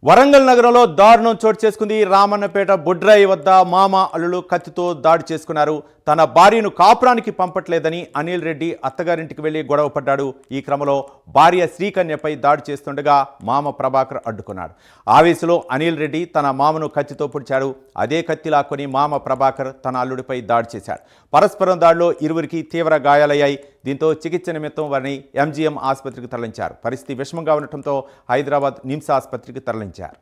వరంగల్ నగరంలో దారుణం చోటు చేసుకుంది. రామన్నపేట బుడ్రాయి వద్ద మామ అల్లులు కత్తితో దాడి చేసుకున్నారు. తన భార్యను కాపురానికి పంపట్లేదని అనిల్ రెడ్డి అత్తగారింటికి వెళ్లి గొడవ పడ్డాడు. ఈ క్రమంలో భార్య శ్రీకన్యపై దాడి చేస్తుండగా మామ ప్రభాకర్ అడ్డుకున్నాడు. ఆవేశంలో అనిల్ రెడ్డి తన మామను కత్తితో పొడిచాడు. అదే కత్తి లాక్కొని మామ ప్రభాకర్ తన అల్లుడిపై దాడి చేశాడు. పరస్పరం దాడిలో ఇరువురికి తీవ్ర గాయాలయ్యాయి. దీంతో చికిత్స నిమిత్తం వారిని ఎంజీఎం ఆసుపత్రికి తరలించారు. పరిస్థితి విషమంగా ఉండటంతో హైదరాబాద్ నిమ్స్ ఆసుపత్రికి తరలించారు.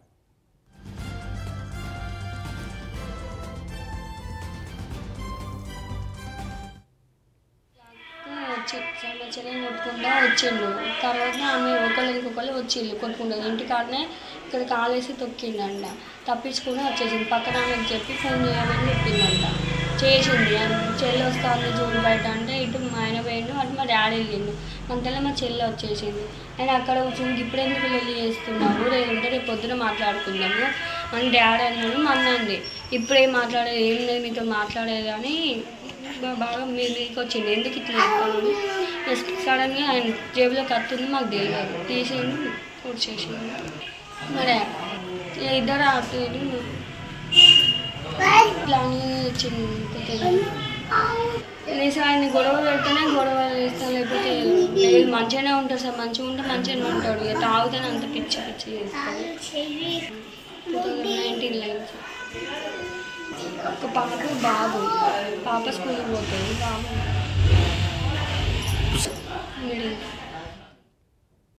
సంవత్సరం కొట్టుకుంటా వచ్చిండు. తర్వాత ఆమె ఇంకొకళ్ళు వచ్చిండు కొట్టుకుంటా ఇంటికాడనే ఇక్కడ కాలేసి తొక్కిండంట. తప్పించుకుని వచ్చేసింది. పక్కన ఆమెకు చెప్పి ఫోన్ చేయమని చెప్పిందంట. చేసింది. చెల్లి వస్తుంది చూడు బయట అంటే ఇటు మా ఆయన పోయిండు, అటు మా డాడీ వెళ్ళిండు. అంతలో మా చెల్లి వచ్చేసింది. ఆయన అక్కడ కూర్చుని ఇప్పుడు ఎందుకు పెళ్ళి చేస్తున్నాము, లేదంటే రేపు పొద్దున మాట్లాడుకుందాము అని డాడీ అన్నాడు. మా అన్న అంది ఇప్పుడేం మాట్లాడేది ఏం లేదు మీతో మాట్లాడేది అని బాగా మీదకి వచ్చింది. ఎందుకు ఇట్లా చెప్తాను సడన్గా ఆయన జేబులో కత్తుంది మాకు తెలియదు. తీసేయండి వచ్చేసింది. మరి ఇద్దరు అటు ఇట్లా వచ్చింది. నేను ఆయన గొడవ పెడితేనే గొడవ చేస్తాను, లేకపోతే లేదు మంచిగానే ఉంటాడు సార్. మంచిగా ఉంటే మంచిగానే ఉంటాడు. ఇక తాగుతానే అంత పిచ్చి పిచ్చి చేస్తాడు. 2019 లైఫ్ ఒక పాప బాబు. పాప స్కూల్కి పోతుంది, బాబు మిడిల్.